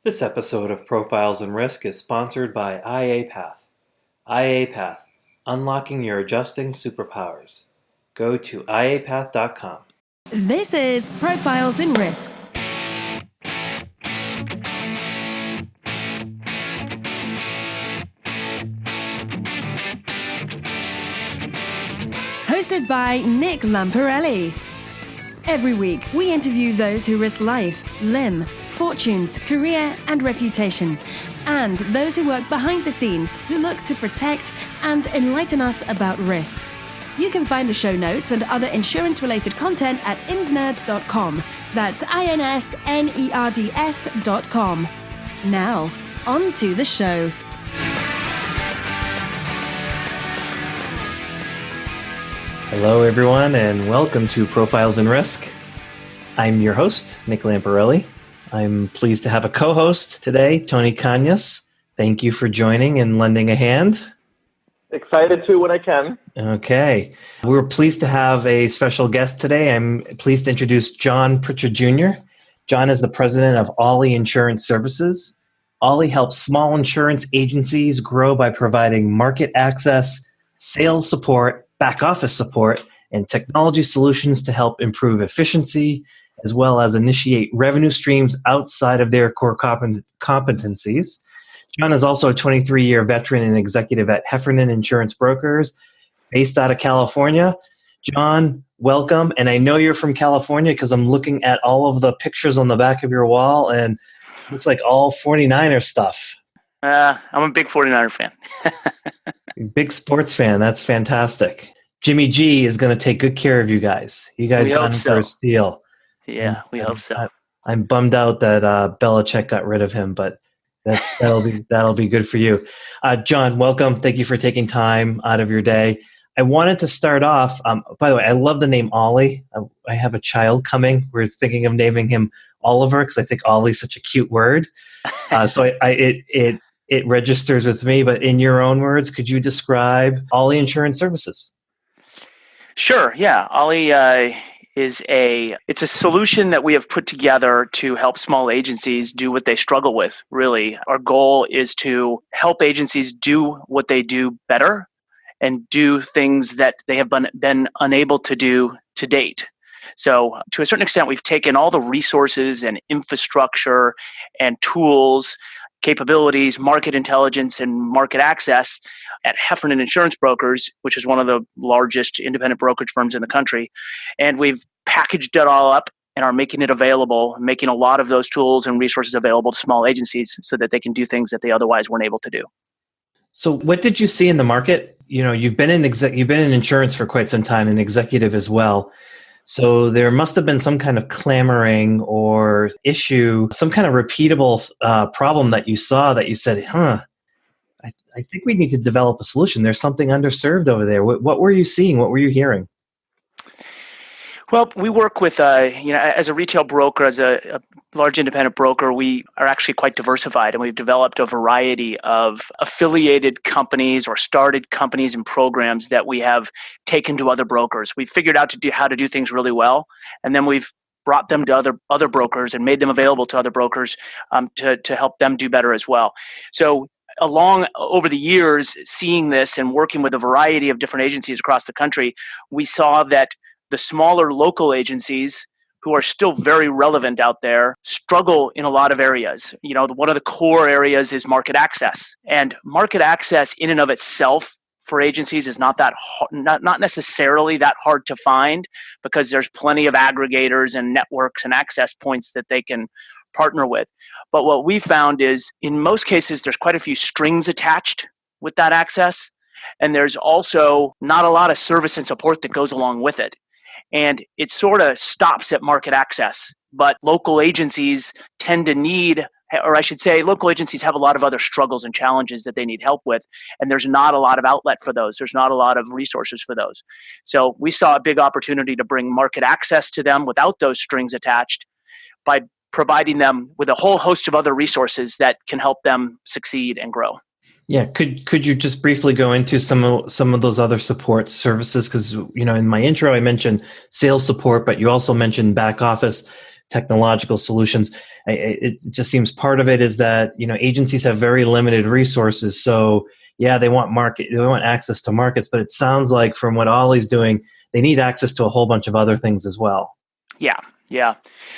This episode of Profiles in Risk is sponsored by IA-Path. IA-Path, unlocking your adjusting superpowers. Go to iapath.com. This is Profiles in Risk. Hosted by Nick Lamparelli. Every week, we interview those who risk life, limb, fortunes, career, and reputation, and those who work behind the scenes who look to protect and enlighten us about risk. You can find the show notes and other insurance-related content at insnerds.com. That's insnerds.com. Now, on to the show. Hello, everyone, and welcome to Profiles in Risk. I'm your host, Nick Lamparelli. I'm pleased to have a co-host today, Tony Cañas. Thank you for joining and lending a hand. Excited to when I can. Okay. We're pleased to have a special guest today. I'm pleased to introduce John Prichard Jr. John is the president of Ollie Insurance Services. Ollie helps small insurance agencies grow by providing market access, sales support, back office support, and technology solutions to help improve efficiency, as well as initiate revenue streams outside of their core competencies. John is also a 23-year veteran and executive at Heffernan Insurance Brokers, based out of California. John, welcome. And I know you're from California because I'm looking at all of the pictures on the back of your wall, and it looks like all 49er stuff. I'm a big 49er fan. Big sports fan. That's fantastic. Jimmy G is going to take good care of you guys. You guys got him for a steal. Yeah, we hope so. I'm bummed out that Belichick got rid of him, but that'll be good for you. John, welcome. Thank you for taking time out of your day. I wanted to start off. By the way, I love the name Ollie. I have a child coming. We're thinking of naming him Oliver because I think Ollie's such a cute word. So it registers with me. But in your own words, could you describe Ollie Insurance Services? Sure. Yeah, Ollie it's a solution that we have put together to help small agencies do what they struggle with. Really, our goal is to help agencies do what they do better and do things that they have been unable to do to date. So to a certain extent, we've taken all the resources and infrastructure and tools, capabilities, market intelligence, and market access at Heffernan Insurance Brokers, which is one of the largest independent brokerage firms in the country. And we've packaged it all up and are making it available, making a lot of those tools and resources available to small agencies so that they can do things that they otherwise weren't able to do. So what did you see in the market? You know, you've been in insurance for quite some time, and executive as well. So there must have been some kind of clamoring or issue, some kind of repeatable problem that you saw that you said, I think we need to develop a solution. There's something underserved over there. What were you seeing? What were you hearing? Well, we work with, as a retail broker, as a large independent broker, we are actually quite diversified, and we've developed a variety of affiliated companies or started companies and programs that we have taken to other brokers. We've figured out how to do things really well, and then we've brought them to other brokers and made them available to other brokers to help them do better as well. So over the years, seeing this and working with a variety of different agencies across the country, we saw that the smaller local agencies who are still very relevant out there struggle in a lot of areas. You know, one of the core areas is market access. And market access in and of itself for agencies is not necessarily that hard to find, because there's plenty of aggregators and networks and access points that they can partner with. But what we found is in most cases, there's quite a few strings attached with that access. And there's also not a lot of service and support that goes along with it. And it sort of stops at market access. But local agencies tend to need, or I should say, local agencies have a lot of other struggles and challenges that they need help with. And there's not a lot of outlet for those. There's not a lot of resources for those. So we saw a big opportunity to bring market access to them without those strings attached by providing them with a whole host of other resources that can help them succeed and grow. Yeah, could you just briefly go into some of those other support services? Because in my intro I mentioned sales support, but you also mentioned back office. technological solutions. It just seems part of it is that, agencies have very limited resources. So yeah, they want access to markets, but it sounds like from what Ollie's doing, they need access to a whole bunch of other things as well. Yeah.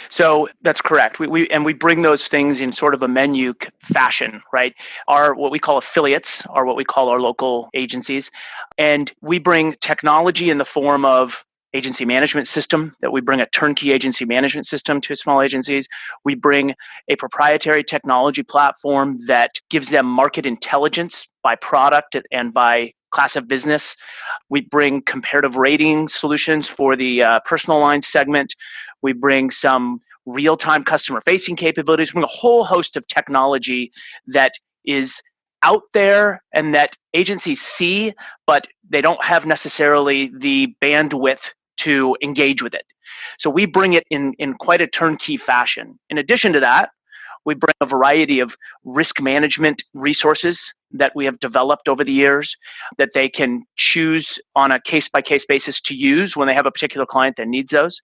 So that's correct. We bring those things in sort of a menu fashion, right? Our what we call affiliates are what we call our local agencies, and we bring technology in the form of agency management system, that we bring a turnkey agency management system to small agencies. We bring a proprietary technology platform that gives them market intelligence by product and by class of business. We bring comparative rating solutions for the personal line segment. We bring some real-time customer-facing capabilities. We bring a whole host of technology that is out there and that agencies see, but they don't have necessarily the bandwidth to engage with it. So we bring it in quite a turnkey fashion. In addition to that, we bring a variety of risk management resources that we have developed over the years that they can choose on a case-by-case basis to use when they have a particular client that needs those.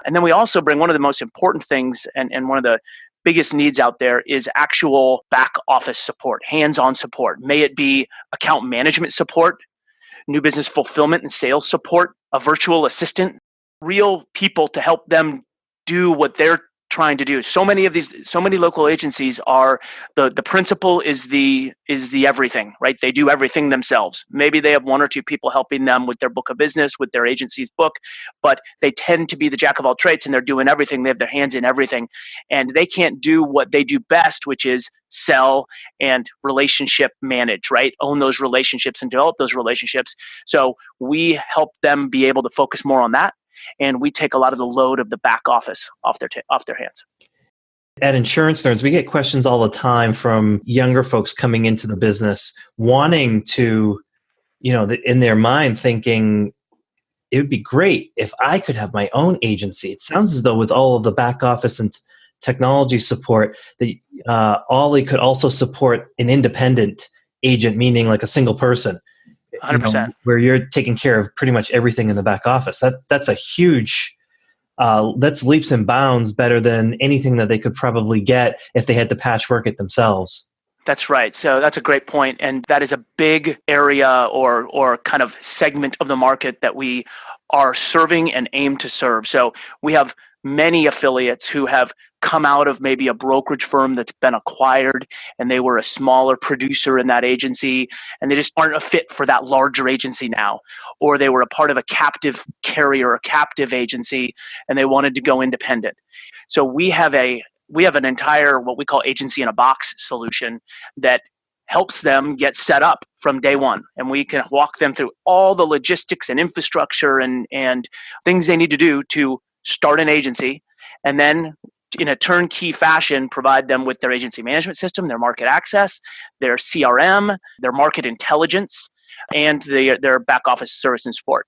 And then we also bring one of the most important things and one of the biggest needs out there is actual back office support, hands-on support. May it be account management support, new business fulfillment and sales support, a virtual assistant, real people to help them do what they're trying to do. So many local agencies are the principal is the everything, right? They do everything themselves. Maybe they have one or two people helping them with their book of business, with their agency's book, but they tend to be the jack of all trades and they're doing everything. They have their hands in everything, and they can't do what they do best, which is sell and relationship manage, right? Own those relationships and develop those relationships. So we help them be able to focus more on that. And we take a lot of the load of the back office off their hands. At Insurance Nerds, we get questions all the time from younger folks coming into the business, wanting to, in their mind thinking, it would be great if I could have my own agency. It sounds as though with all of the back office and technology support, that Ollie could also support an independent agent, meaning like a single person. 100%. Where you're taking care of pretty much everything in the back office. That's a huge, that's leaps and bounds better than anything that they could probably get if they had to patchwork it themselves. That's right. So that's a great point. And that is a big area or kind of segment of the market that we are serving and aim to serve. So we have many affiliates who have come out of maybe a brokerage firm that's been acquired, and they were a smaller producer in that agency, and they just aren't a fit for that larger agency now. Or they were a part of a captive carrier, a captive agency, and they wanted to go independent. So we have an entire what we call agency in a box solution that helps them get set up from day one. And we can walk them through all the logistics and infrastructure and things they need to do to start an agency, and then in a turnkey fashion, provide them with their agency management system, their market access, their CRM, their market intelligence, and their back office service and support.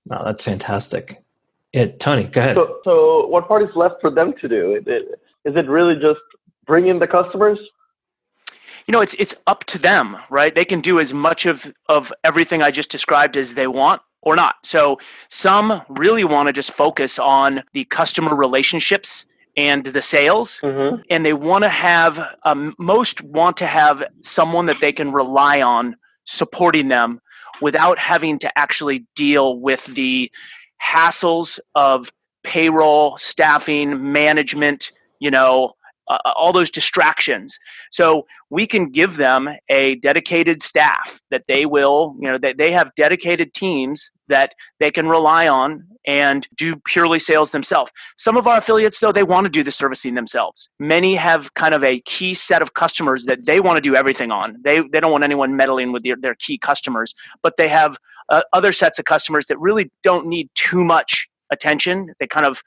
Wow, that's fantastic. Tony, go ahead. So what part is left for them to do? Is it really just bring in the customers? It's up to them, right? They can do as much of everything I just described as they want or not. So some really want to just focus on the customer relationships and the sales, and they want to have, most want to have someone that they can rely on supporting them without having to actually deal with the hassles of payroll, staffing, management, all those distractions. So we can give them a dedicated staff that they will, they have dedicated teams that they can rely on and do purely sales themselves. Some of our affiliates, though, they want to do the servicing themselves. Many have kind of a key set of customers that they want to do everything on. They don't want anyone meddling with their key customers, but they have other sets of customers that really don't need too much attention. They kind of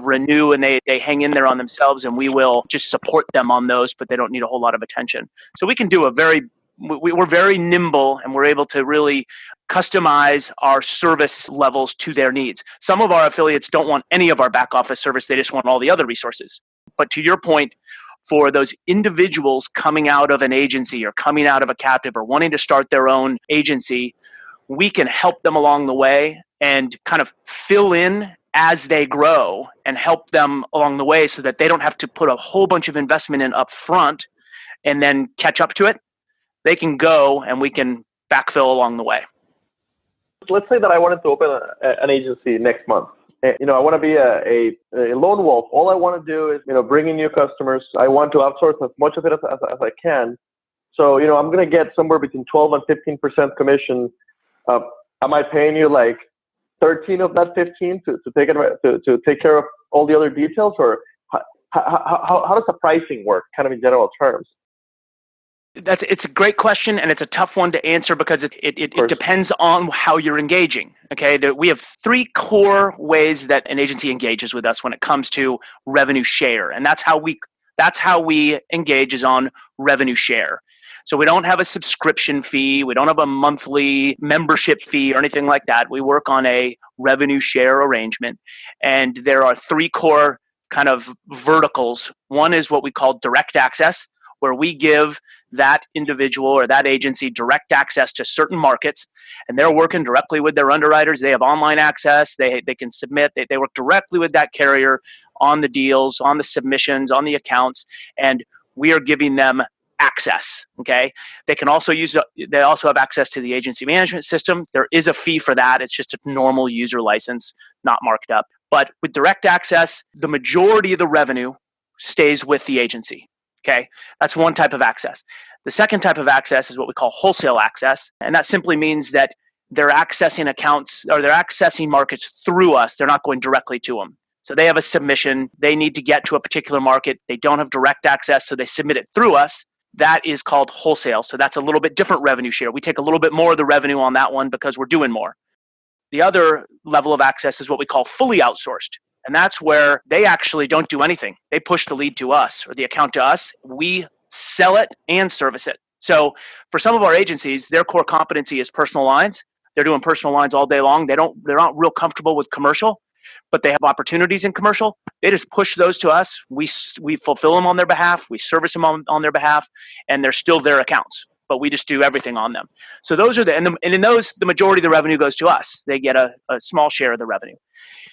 renew and they hang in there on themselves, and we will just support them on those, but they don't need a whole lot of attention. So we can do we're very nimble, and we're able to really customize our service levels to their needs. Some of our affiliates don't want any of our back office service. They just want all the other resources. But to your point, for those individuals coming out of an agency or coming out of a captive or wanting to start their own agency, we can help them along the way and kind of fill in as they grow and help them along the way so that they don't have to put a whole bunch of investment in up front and then catch up to it. They can go and we can backfill along the way. Let's say that I wanted to open an agency next month. I want to be a lone wolf. All I want to do is, bring in new customers. I want to outsource as much of it as I can. So, I'm going to get somewhere between 12 and 15% commission. Am I paying you like 13 of that 15 to take care of all the other details, or how does the pricing work, kind of in general terms? It's a great question, and it's a tough one to answer because it depends on how you're engaging. Okay, we have three core ways that an agency engages with us when it comes to revenue share, and that's how we engage is on revenue share. So we don't have a subscription fee, we don't have a monthly membership fee or anything like that. We work on a revenue share arrangement, and there are three core kind of verticals. One is what we call direct access, where we give that individual or that agency direct access to certain markets, and they're working directly with their underwriters. They have online access. They can submit. They work directly with that carrier on the deals, on the submissions, on the accounts, and we are giving them access. Okay, they also have access to the agency management system. There is a fee for that. It's just a normal user license, not marked up. But with direct access, the majority of the revenue stays with the agency. Okay, that's one type of access. The second type of access is what we call wholesale access. And that simply means that they're accessing accounts or they're accessing markets through us. They're not going directly to them. So they have a submission. They need to get to a particular market. They don't have direct access, so they submit it through us. That is called wholesale. So that's a little bit different revenue share. We take a little bit more of the revenue on that one because we're doing more. The other level of access is what we call fully outsourced. And that's where they actually don't do anything. They push the lead to us or the account to us. We sell it and service it. So for some of our agencies, their core competency is personal lines. They're doing personal lines all day long. They're not real comfortable with commercial, but they have opportunities in commercial. They just push those to us. We fulfill them on their behalf. We service them on their behalf, and they're still their accounts, but we just do everything on them. So those are and in those, the majority of the revenue goes to us. They get a small share of the revenue.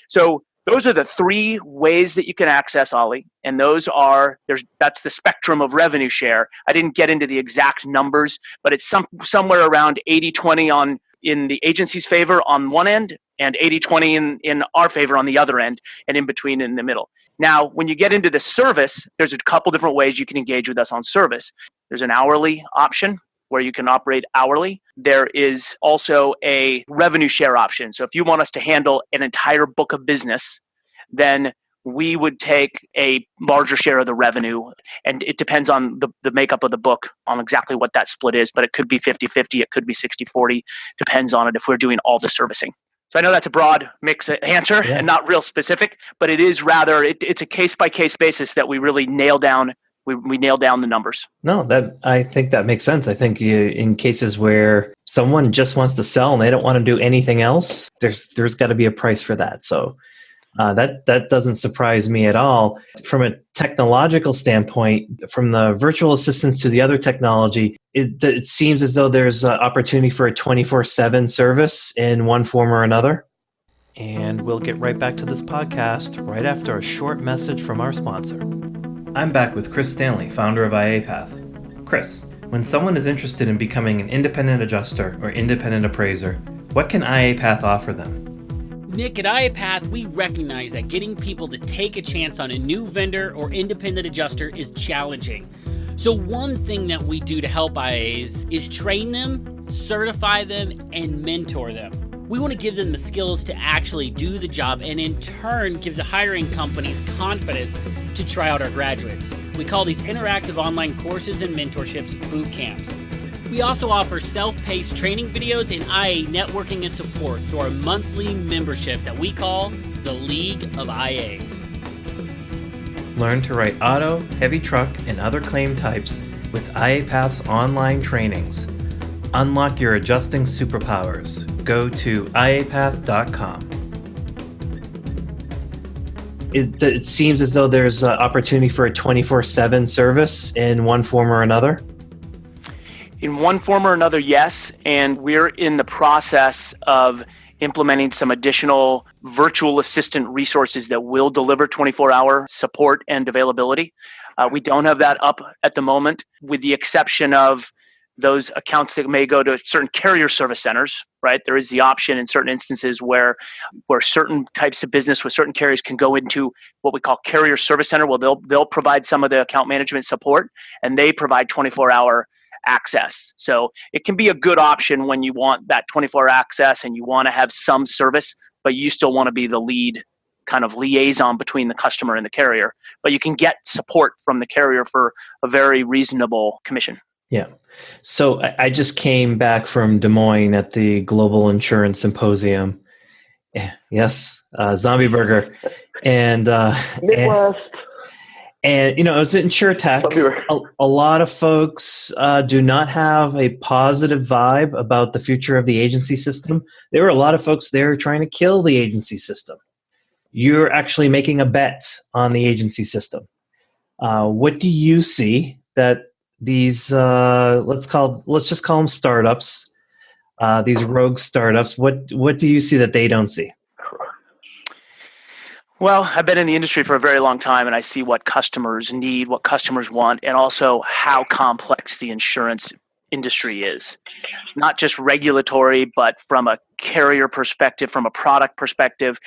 So those are the three ways that you can access Ollie, and that's the spectrum of revenue share. I didn't get into the exact numbers, but it's somewhere around 80-20 in the agency's favor on one end, and 80-20 in our favor on the other end, and in between in the middle. Now, when you get into the service, there's a couple different ways you can engage with us on service. There's an hourly option where you can operate hourly. There is also a revenue share option. So if you want us to handle an entire book of business, then we would take a larger share of the revenue. And it depends on the makeup of the book on exactly what that split is, but it could be 50-50, it could be 60-40, depends on it if we're doing all the servicing. So I know that's a broad mix answer and not real specific, but it is rather, it's a case-by-case basis that we really nail down. We nail down the numbers. No, I think that makes sense. I think in cases where someone just wants to sell and they don't want to do anything else, there's got to be a price for that. So that doesn't surprise me at all. From a technological standpoint, from the virtual assistants to the other technology, it seems as though there's an opportunity for a 24/7 service in one form or another. And we'll get right back to this podcast right after a short message from our sponsor. I'm back with Chris Stanley, founder of IAPath. Chris, when someone is interested in becoming an independent adjuster or independent appraiser, what can IAPath offer them? Nick, at IAPath, we recognize that getting people to take a chance on a new vendor or independent adjuster is challenging. So one thing that we do to help IAs is train them, certify them, and mentor them. We want to give them the skills to actually do the job and in turn give the hiring companies confidence to try out our graduates. We call these interactive online courses and mentorships boot camps. We also offer self-paced training videos and IA networking and support through our monthly membership that we call the League of IAs. Learn to write auto, heavy truck, and other claim types with IAPath's online trainings. Unlock your adjusting superpowers. Go to iapath.com. It seems as though there's an opportunity for a 24/7 service in one form or another. In one form or another, yes. And we're in the process of implementing some additional virtual assistant resources that will deliver 24-hour support and availability. We don't have that up at the moment, with the exception of those accounts that may go to certain carrier service centers, right? There is the option in certain instances where certain types of business with certain carriers can go into what we call carrier service center. Well, they'll provide some of the account management support, and they provide 24-hour access. So it can be a good option when you want that 24-hour access and you want to have some service, but you still want to be the lead kind of liaison between the customer and the carrier. But you can get support from the carrier for a very reasonable commission. Yeah. So I just came back from Des Moines at the Global Insurance Symposium. Yes, Zombie Burger. And Midwest. And it was insurtech. A lot of folks do not have a positive vibe about the future of the agency system. There were a lot of folks there trying to kill the agency system. You're actually making a bet on the agency system. What do you see that these let's just call them startups, these rogue startups? What do you see that they don't see? Well, I've been in the industry for a very long time, and I see what customers need, what customers want, and also how complex the insurance industry is. Not just regulatory, but from a carrier perspective, from a product perspective.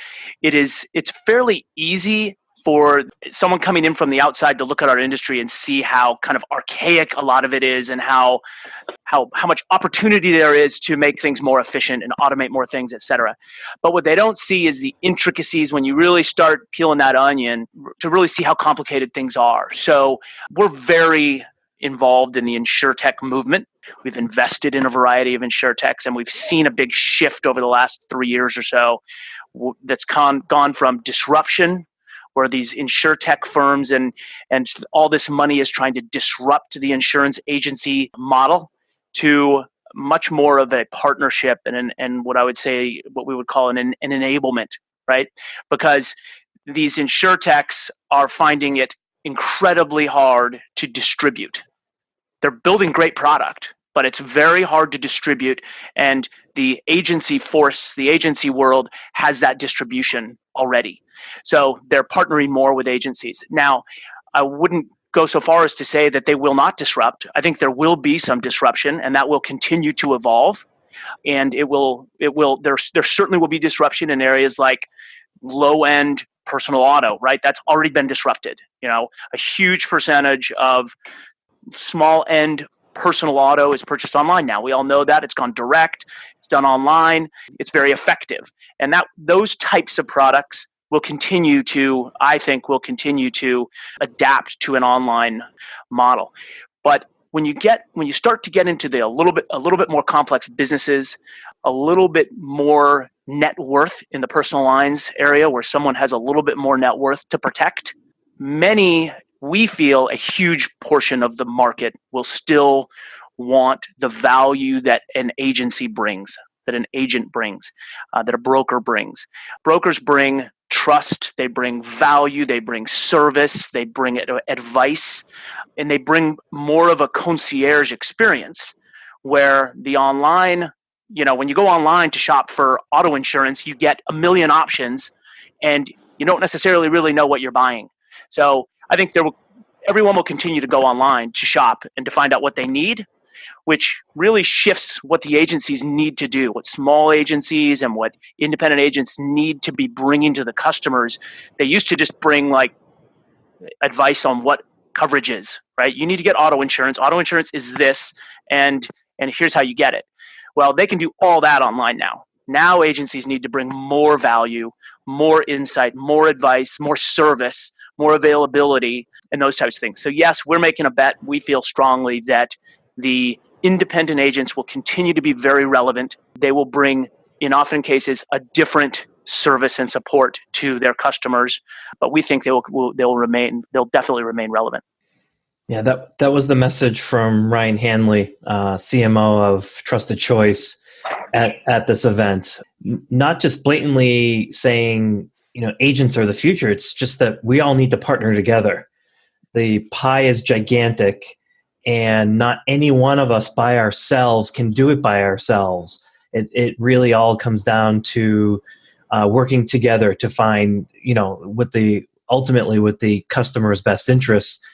It's fairly easy for someone coming in from the outside to look at our industry and see how kind of archaic a lot of it is, and how much opportunity there is to make things more efficient and automate more things, et cetera. But what they don't see is the intricacies when you really start peeling that onion to really see how complicated things are. So we're very involved in the insurtech movement. We've invested in a variety of insurtechs, and we've seen a big shift over the last 3 years or so that's gone from disruption, where these insurtech firms and all this money is trying to disrupt the insurance agency model, to much more of a partnership and what I would say, what we would call an enablement, right? Because these insurtechs are finding it incredibly hard to distribute. They're building great product, but it's very hard to distribute, and the agency world has that distribution already. So they're partnering more with agencies. Now, I wouldn't go so far as to say that they will not disrupt. I think there will be some disruption, and that will continue to evolve. And there certainly will be disruption in areas like low-end personal auto, right? That's already been disrupted. A huge percentage of small-end personal auto is purchased online now. We all know that. It's gone direct. It's done online. It's very effective. And those types of products will continue to adapt to an online model. But when you start to get into a little bit more complex businesses, a little bit more net worth in the personal lines area, where someone has a little bit more net worth to protect, we feel a huge portion of the market will still want the value that an agency brings, that an agent brings, that a broker brings. Brokers bring trust, they bring value, they bring service, they bring advice, and they bring more of a concierge experience, where the online, when you go online to shop for auto insurance, you get a million options and you don't necessarily really know what you're buying. So I think everyone will continue to go online to shop and to find out what they need, which really shifts what the agencies need to do, what small agencies and what independent agents need to be bringing to the customers. They used to just bring advice on what coverage is, right? You need to get auto insurance. Auto insurance is this, and here's how you get it. Well, they can do all that online now. Now agencies need to bring more value, more insight, more advice, more service, more availability, and those types of things. So yes, we're making a bet. We feel strongly that the independent agents will continue to be very relevant. They will bring, in often cases, a different service and support to their customers, but we think they'll definitely remain relevant. Yeah, that was the message from Ryan Hanley, CMO of Trusted Choice, at this event. Not just blatantly saying, agents are the future. It's just that we all need to partner together. The pie is gigantic, and not any one of us by ourselves can do it by ourselves. It really all comes down to working together to find, ultimately with the customer's best interests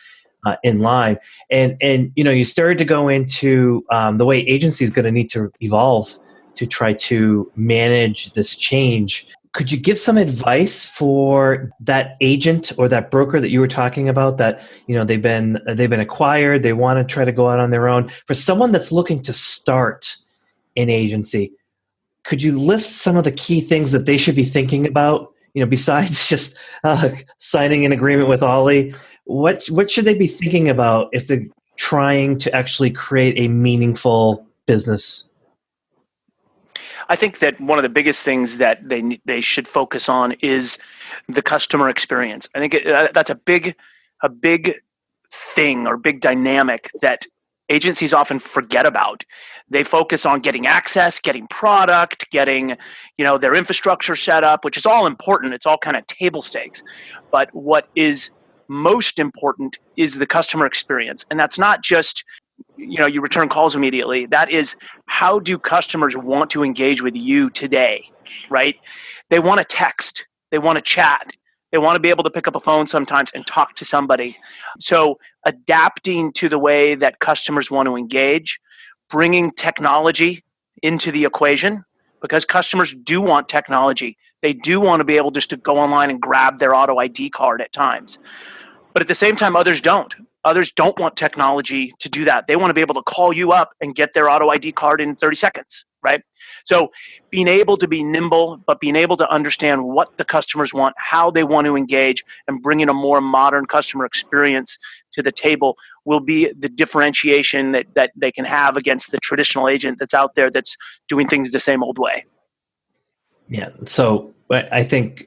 in line. And you started to go into the way agency is going to need to evolve to try to manage this change. Could you give some advice for that agent or that broker that you were talking about that, they've been acquired, they want to try to go out on their own? For someone that's looking to start an agency, could you list some of the key things that they should be thinking about, besides just signing an agreement with Ollie? What should they be thinking about if they're trying to actually create a meaningful business? I think that one of the biggest things that they should focus on is the customer experience. I think that's a big thing or big dynamic that agencies often forget about. They focus on getting access, getting product, getting their infrastructure set up, which is all important. It's all kind of table stakes. But what is most important is the customer experience, and that's not just you return calls immediately. That is, how do customers want to engage with you today, right? They want to text. They want to chat. They want to be able to pick up a phone sometimes and talk to somebody. So adapting to the way that customers want to engage, bringing technology into the equation, because customers do want technology. They do want to be able just to go online and grab their auto ID card at times. But at the same time, others don't. Others don't want technology to do that. They want to be able to call you up and get their auto ID card in 30 seconds, right? So being able to be nimble, but being able to understand what the customers want, how they want to engage, and bringing a more modern customer experience to the table will be the differentiation that they can have against the traditional agent that's out there that's doing things the same old way. Yeah, so I think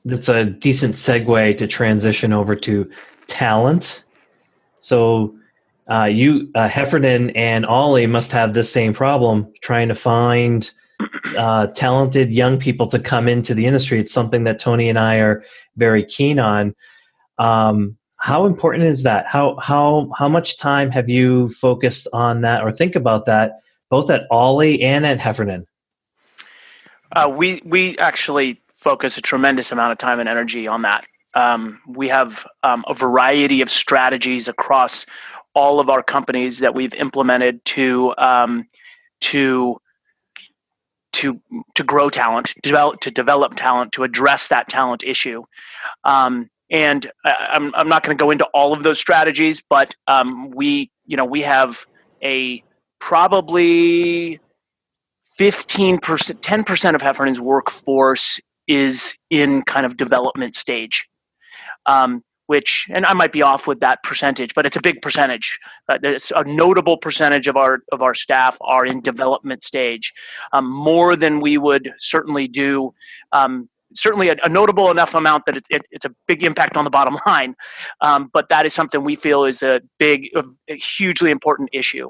that's a decent segue to transition over to talent. So you, Heffernan and Ollie must have the same problem trying to find talented young people to come into the industry. It's something that Tony and I are very keen on. How important is that? How much time have you focused on that or think about that, both at Ollie and at Heffernan? We actually focus a tremendous amount of time and energy on that. We have a variety of strategies across all of our companies that we've implemented to grow talent, to develop talent, to address that talent issue. And I'm not going to go into all of those strategies, but we have a probably 15%, 10% of Heffernan's workforce is in kind of development stage, which, and I might be off with that percentage, but it's a big percentage. There's a notable percentage of our staff are in development stage, more than we would certainly do. Certainly a notable enough amount that it's a big impact on the bottom line. But that is something we feel is a hugely important issue.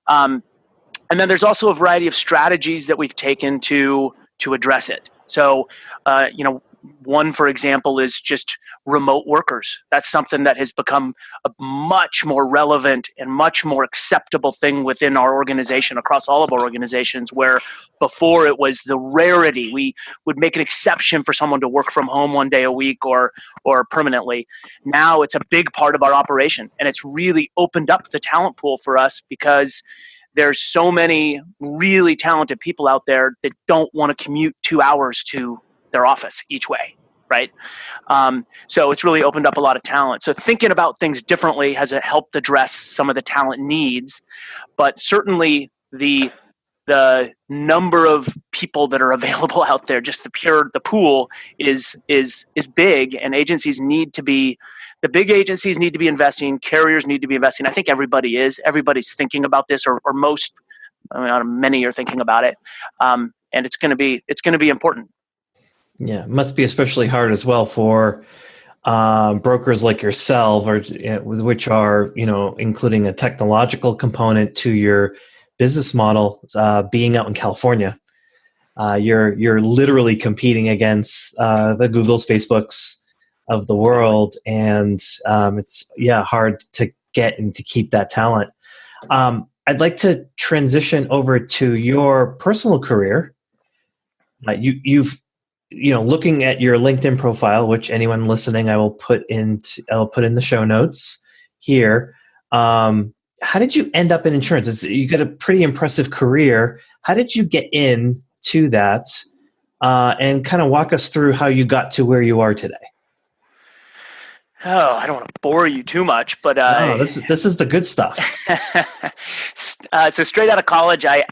And then there's also a variety of strategies that we've taken to address it. So, one, for example, is just remote workers. That's something that has become a much more relevant and much more acceptable thing within our organization, across all of our organizations, where before it was the rarity. We would make an exception for someone to work from home one day a week or permanently. Now it's a big part of our operation, and it's really opened up the talent pool for us because there's so many really talented people out there that don't want to commute 2 hours to their office each way, right? So it's really opened up a lot of talent. So thinking about things differently has helped address some of the talent needs, but certainly the number of people that are available out there, just the pool is big, and agencies need to be. The big agencies need to be investing. Carriers need to be investing. I think everybody's thinking about this, or most. Many are thinking about it, and it's going to be important. Yeah, it must be especially hard as well for brokers like yourself, which are including a technological component to your business model. Being out in California, you're literally competing against the Googles, Facebooks of the world, and it's hard to get and to keep that talent. I'd like to transition over to your personal career. You've looking at your LinkedIn profile, which anyone listening, I'll put in the show notes here. How did you end up in insurance? You got a pretty impressive career. How did you get into that? And kind of walk us through how you got to where you are today. Oh, I don't want to bore you too much, but no, this is the good stuff. So straight out of college, I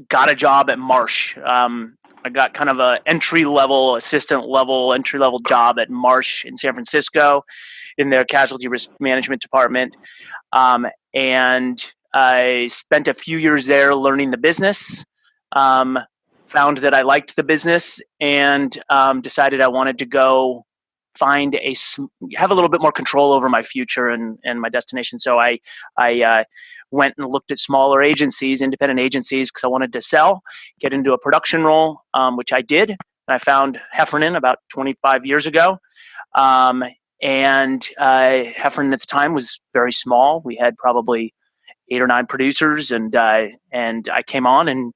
got a job at Marsh. I got kind of a entry level job at Marsh in San Francisco in their casualty risk management department. And I spent a few years there learning the business, found that I liked the business, and decided I wanted to go have a little bit more control over my future and my destination. So I went and looked at smaller agencies, independent agencies, because I wanted to get into a production role, which I did. And I found Heffernan about 25 years ago. And Heffernan at the time was very small. We had probably 8 or 9 producers, and I came on and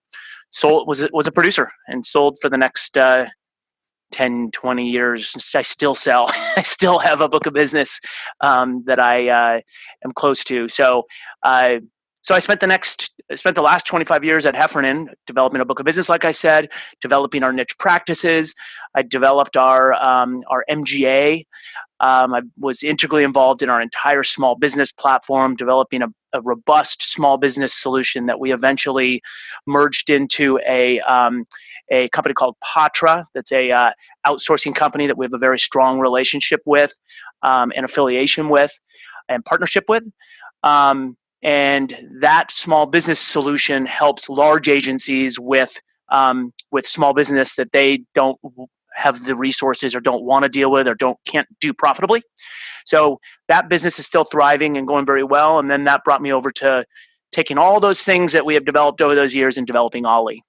was a producer and sold for the next 10, 20 years. I still sell. I still have a book of business that I am close to. So I spent the last 25 years at Heffernan developing a book of business, like I said, developing our niche practices. I developed our MGA. I was integrally involved in our entire small business platform, developing a robust small business solution that we eventually merged into a company called Patra. That's a outsourcing company that we have a very strong relationship with, and affiliation with, and partnership with. And that small business solution helps large agencies with small business that they don't have the resources or don't want to deal with or can't do profitably. So that business is still thriving and going very well. And then that brought me over to taking all those things that we have developed over those years and developing Ollie.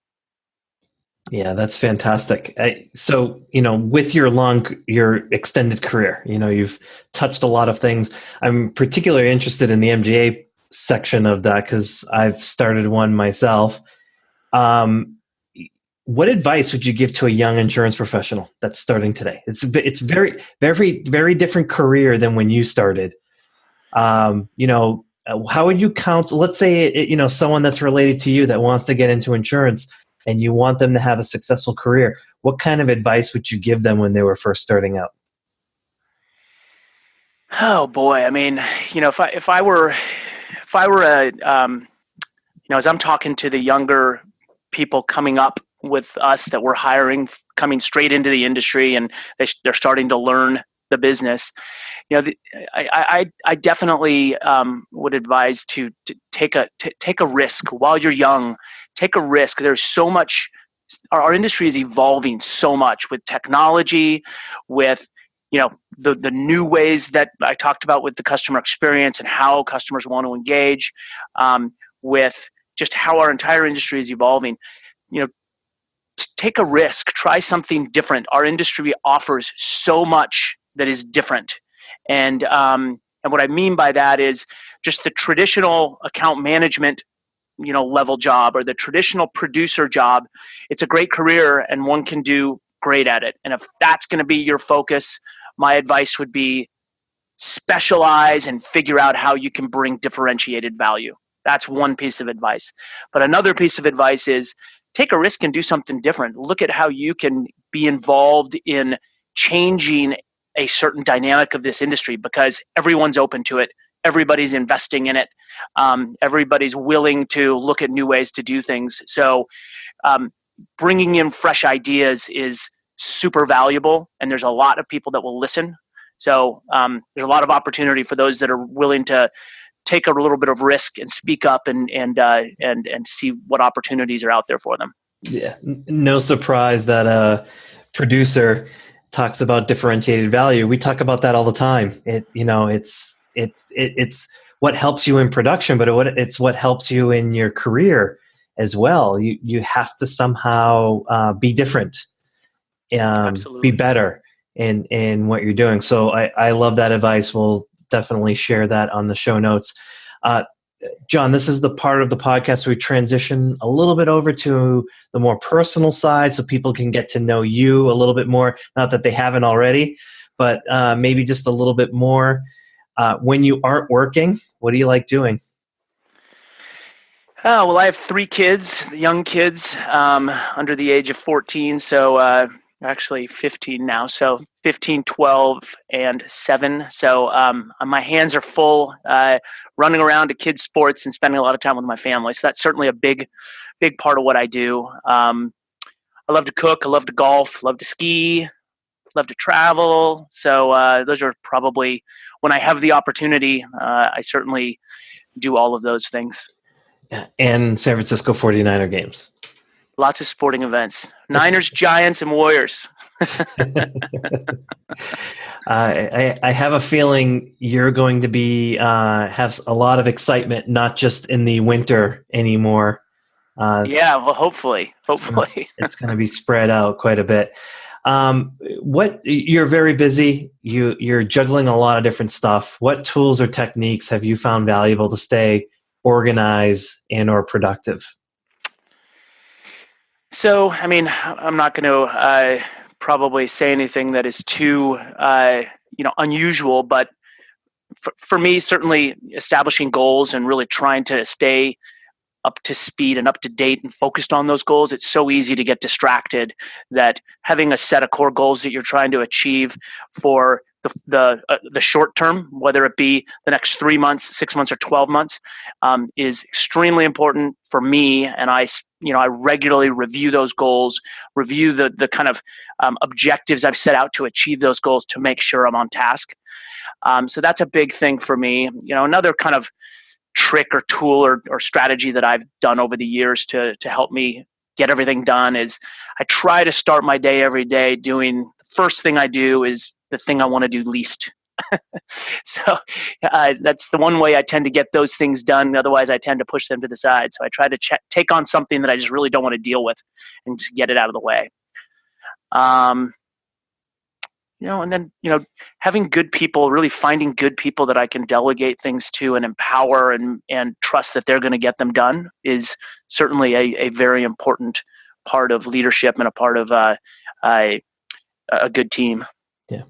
Yeah, that's fantastic. So, with your extended career, you've touched a lot of things. I'm particularly interested in the MGA section of that because I've started one myself. What advice would you give to a young insurance professional that's starting today? It's very, very, very different career than when you started. How would you counsel, let's say, someone that's related to you that wants to get into insurance and you want them to have a successful career, what kind of advice would you give them when they were first starting out? Oh boy. I mean, if I were as I'm talking to the younger people coming up with us that we're hiring, coming straight into the industry, and they're starting to learn the business, I definitely would advise to take a risk while you're young. Take a risk. There's so much. Our industry is evolving so much with technology, with the new ways that I talked about with the customer experience and how customers want to engage, with just how our entire industry is evolving. Take a risk. Try something different. Our industry offers so much that is different, and what I mean by that is just the traditional account management level job or the traditional producer job. It's a great career and one can do great at it. And if that's going to be your focus, my advice would be specialize and figure out how you can bring differentiated value. That's one piece of advice. But another piece of advice is take a risk and do something different. Look at how you can be involved in changing a certain dynamic of this industry, because everyone's open to it. Everybody's investing in it. Everybody's willing to look at new ways to do things. So bringing in fresh ideas is super valuable, and there's a lot of people that will listen. So there's a lot of opportunity for those that are willing to take a little bit of risk and speak up and see what opportunities are out there for them. Yeah, no surprise that a producer talks about differentiated value. We talk about that all the time. It's what helps you in production, but it's what helps you in your career as well. You have to somehow be different, be better in what you're doing. So I love that advice. We'll definitely share that on the show notes. John, this is the part of the podcast where we transition a little bit over to the more personal side so people can get to know you a little bit more. Not that they haven't already, but maybe just a little bit more. When you aren't working, what do you like doing? Oh, well, I have 3 kids, young kids, under the age of 14. So actually 15 now. So 15, 12, and 7. So my hands are full running around to kids' sports and spending a lot of time with my family. So that's certainly a big part of what I do. I love to cook. I love to golf. Love to ski. Love to travel. So those are probably, when I have the opportunity, I certainly do all of those things. And San Francisco 49er games. Lots of sporting events. Niners, Giants, and Warriors. I have a feeling you're going to be have a lot of excitement, not just in the winter anymore. Yeah, well, hopefully. It's going to be spread out quite a bit. You're very busy. You're juggling a lot of different stuff. What tools or techniques have you found valuable to stay organized and or productive? So, I mean, I'm not going to probably say anything that is too, unusual, but for me, certainly establishing goals and really trying to stay up to speed and up to date and focused on those goals. It's so easy to get distracted that having a set of core goals that you're trying to achieve for the short term, whether it be the next 3 months, 6 months, or 12 months, is extremely important for me. And I regularly review those goals, review the kind of objectives I've set out to achieve those goals to make sure I'm on task. So that's a big thing for me. Another kind of trick or tool or strategy that I've done over the years to help me get everything done is I try to start my day every day doing the first thing I do is the thing I want to do least. So that's the one way I tend to get those things done. Otherwise, I tend to push them to the side. So I try to take on something that I just really don't want to deal with and to get it out of the way. And then, having good people, really finding good people that I can delegate things to and empower and trust that they're going to get them done is certainly a very important part of leadership and a part of a good team. Yeah.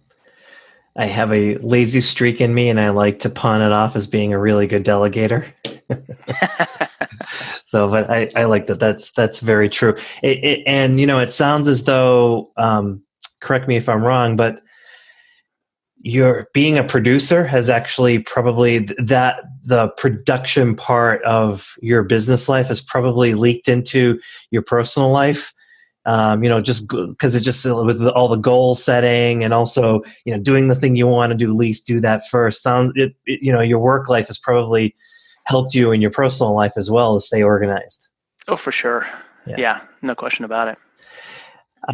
I have a lazy streak in me and I like to pawn it off as being a really good delegator. So, but I like that. That's very true. It sounds as though, correct me if I'm wrong, but you're being a producer has actually probably the production part of your business life has probably leaked into your personal life. Just because it just with all the goal setting and also, doing the thing you want to do least, do that first. Your work life has probably helped you in your personal life as well to stay organized. Oh, for sure. Yeah, no question about it.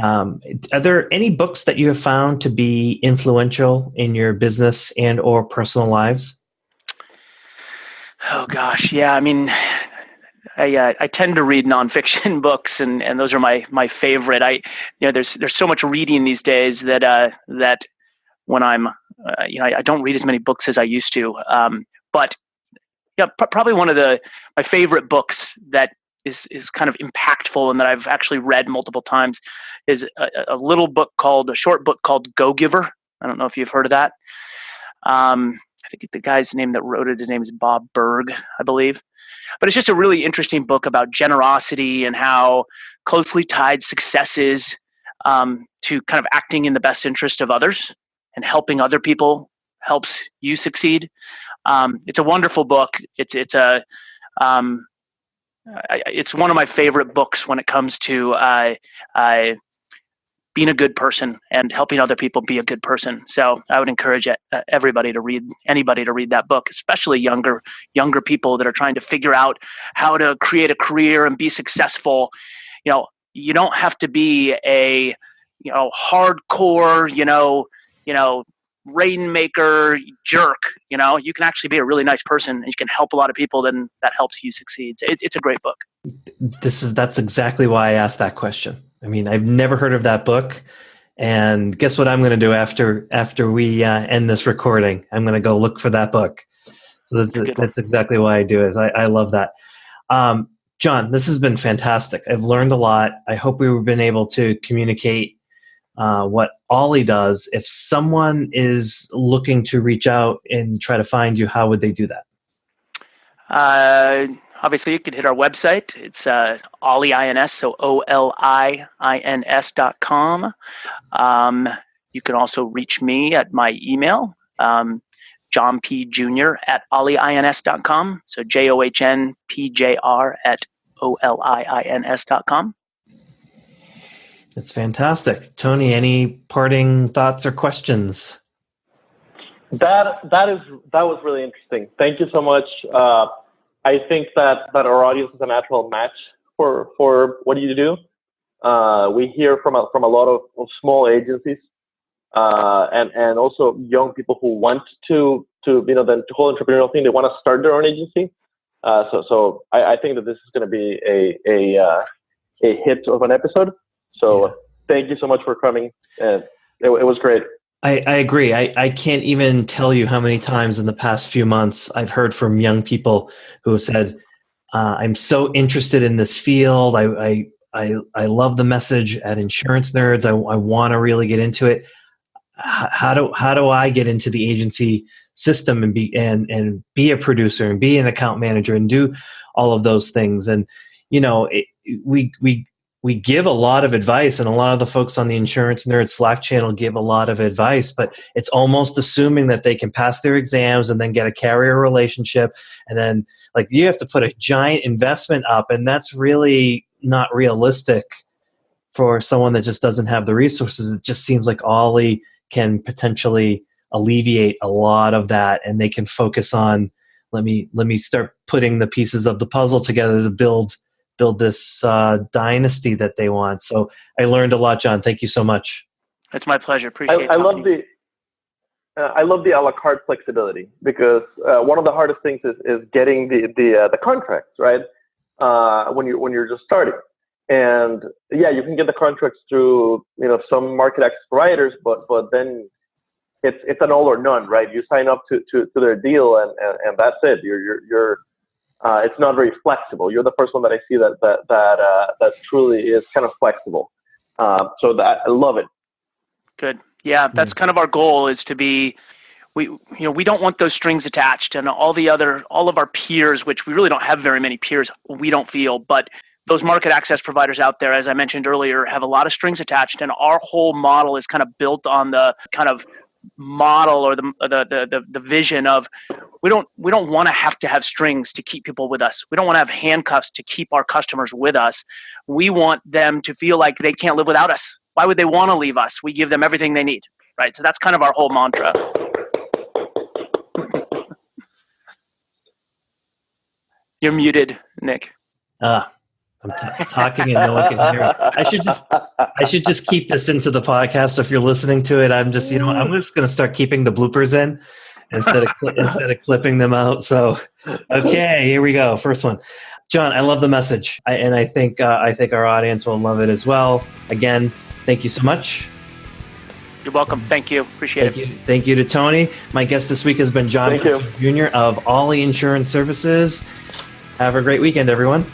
Are there any books that you have found to be influential in your business and or personal lives? Oh gosh. Yeah. I mean, I tend to read nonfiction books and those are my favorite. There's so much reading these days that when I'm, I don't read as many books as I used to. But yeah, probably one of my favorite books that is kind of impactful and that I've actually read multiple times is a short book called Go Giver. I don't know if you've heard of that. I think the guy's name that wrote it, his name is Bob Berg, I believe. But it's just a really interesting book about generosity and how closely tied success is to kind of acting in the best interest of others, and helping other people helps you succeed. It's a wonderful book. It's one of my favorite books when it comes to being a good person and helping other people be a good person. So I would encourage anybody to read that book, especially younger people that are trying to figure out how to create a career and be successful. You don't have to be a hardcore, rainmaker jerk. You can actually be a really nice person and you can help a lot of people. Then that helps you succeed. It's a great book. That's exactly why I asked that question. I mean, I've never heard of that book, and guess what I'm going to do after we end this recording? I'm going to go look for that book. So that's exactly why I do it. I love that. John, this has been fantastic. I've learned a lot. I hope we've been able to communicate what Ollie does. If someone is looking to reach out and try to find you, how would they do that? Obviously, you could hit our website. It's Ollie INS, so OLIINS.com. You can also reach me at my email, John P. Jr. at OLIINS.com. So JOHNPJR at OLIINS.com. That's fantastic. Tony, any parting thoughts or questions? That was really interesting. Thank you so much. I think that our audience is a natural match for what you do. We hear from a lot of small agencies, and also young people who want to the whole entrepreneurial thing. They want to start their own agency. So I think that this is going to be a hit of an episode. So thank you so much for coming. It was great. I agree. I can't even tell you how many times in the past few months I've heard from young people who have said, I'm so interested in this field. I love the message at Insurance Nerds. I want to really get into it. How do I get into the agency system and be a producer and be an account manager and do all of those things? And we give a lot of advice, and a lot of the folks on the Insurance Nerds Slack channel give a lot of advice, but it's almost assuming that they can pass their exams and then get a carrier relationship. And then you have to put a giant investment up, and that's really not realistic for someone that just doesn't have the resources. It just seems like Ollie can potentially alleviate a lot of that, and they can focus on, let me start putting the pieces of the puzzle together to build this dynasty that they want. So I learned a lot, John. Thank you so much. It's my pleasure. Appreciate it. I love the a la carte flexibility, because one of the hardest things is getting the contracts, right? When you're just starting. And you can get the contracts through some market access providers, but then it's an all or none, right? You sign up to their deal and that's it. You're it's not very flexible. You're the first one that I see that truly is kind of flexible. So that I love it. Good. Yeah, that's kind of our goal, is to be. We don't want those strings attached, and all of our peers, which we really don't have very many peers, we don't feel, but those market access providers out there, as I mentioned earlier, have a lot of strings attached, and our whole model is kind of built on the kind of model or the vision of we don't want to have strings to keep people with us. We don't want to have handcuffs to keep our customers with us. We want them to feel like they can't live without us. Why would they want to leave us? We give them everything they need, right? So that's kind of our whole mantra. You're muted, Nick. I'm talking and no one can hear it. I should just keep this into the podcast. So if you're listening to it, I'm just I'm just going to start keeping the bloopers in instead of clipping them out. So okay, here we go. First one, John. I love the message, and I think our audience will love it as well. Again, thank you so much. You're welcome. Thank you. Appreciate it. Thank you to Tony. My guest this week has been John Jr. of Ollie Insurance Services. Have a great weekend, everyone.